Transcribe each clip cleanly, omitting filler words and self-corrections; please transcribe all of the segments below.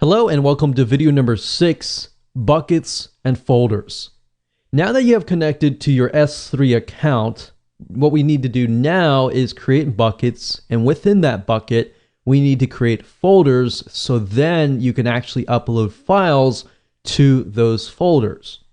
Hello and welcome to video number 6, buckets and folders. Now that you have connected to your S3 account, what we need to do now is create buckets, and within that bucket, we need to create folders so then you can actually upload files to those folders.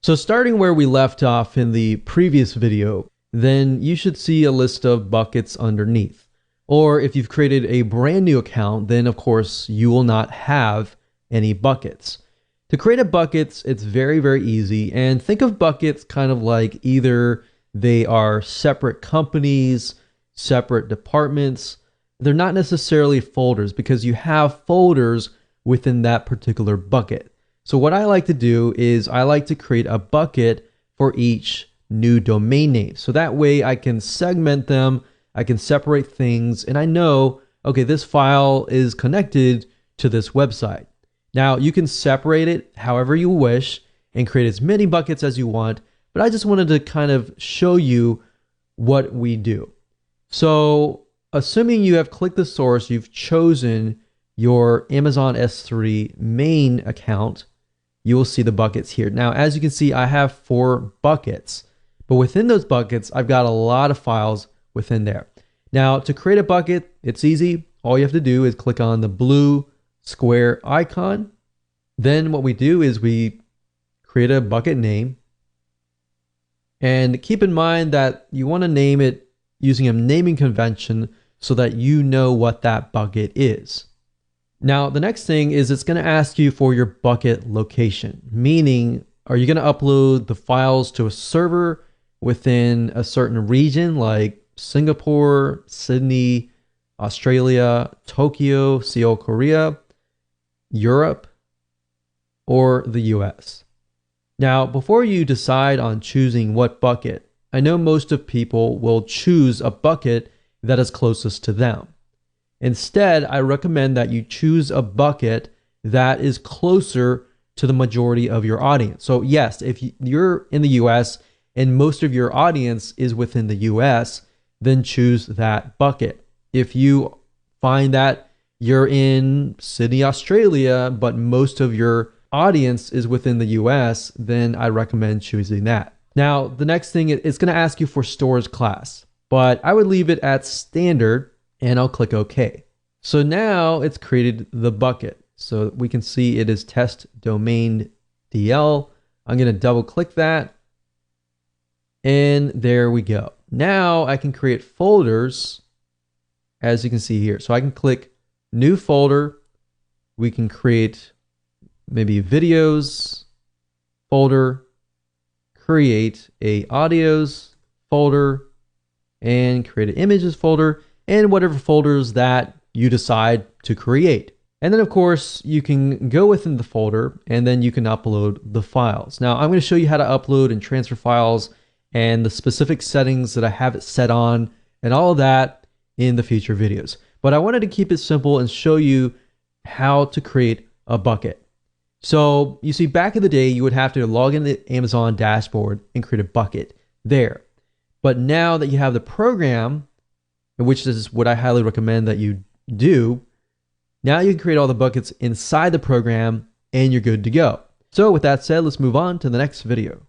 So starting where we left off in the previous video, then you should see a list of buckets underneath. Or if you've created a brand new account, then of course you will not have any buckets. To create a buckets, it's very, very easy. And think of buckets kind of like either they are separate companies, separate departments. They're not necessarily folders because you have folders within that particular bucket. So what I like to do is I like to create a bucket for each new domain name. So that way I can segment them, I can separate things, and I know, okay, this file is connected to this website. Now you can separate it however you wish and create as many buckets as you want, but I just wanted to kind of show you what we do. So assuming you have clicked the source, you've chosen your Amazon S3 main account, you will see the buckets here. Now, as you can see, I have 4 buckets, but within those buckets, I've got a lot of files within there. Now, to create a bucket, it's easy. All you have to do is click on the blue square icon. Then what we do is we create a bucket name. And keep in mind that you want to name it using a naming convention so that you know what that bucket is. Now, the next thing is it's going to ask you for your bucket location, meaning are you going to upload the files to a server within a certain region like Singapore, Sydney, Australia, Tokyo, Seoul, Korea, Europe, or the US. Now, before you decide on choosing what bucket, I know most of people will choose a bucket that is closest to them. Instead, I recommend that you choose a bucket that is closer to the majority of your audience. So yes, if you're in the US and most of your audience is within the US, then choose that bucket. If you find that you're in Sydney, Australia, but most of your audience is within the US, then I recommend choosing that. Now, the next thing, it's going to ask you for storage class, but I would leave it at standard and I'll click OK. So now it's created the bucket. So we can see it is test domain DL. I'm going to double click that. And there we go. Now I can create folders, as you can see here. So I can click new folder. We can create maybe videos folder, create a audios folder, and create an images folder, and whatever folders that you decide to create. And then of course you can go within the folder and then you can upload the files. Now I'm going to show you how to upload and transfer files and the specific settings that I have it set on and all of that in the future videos. But I wanted to keep it simple and show you how to create a bucket. So you see, back in the day, you would have to log into the Amazon dashboard and create a bucket there. But now that you have the program, which is what I highly recommend that you do, now you can create all the buckets inside the program and you're good to go. So with that said, let's move on to the next video.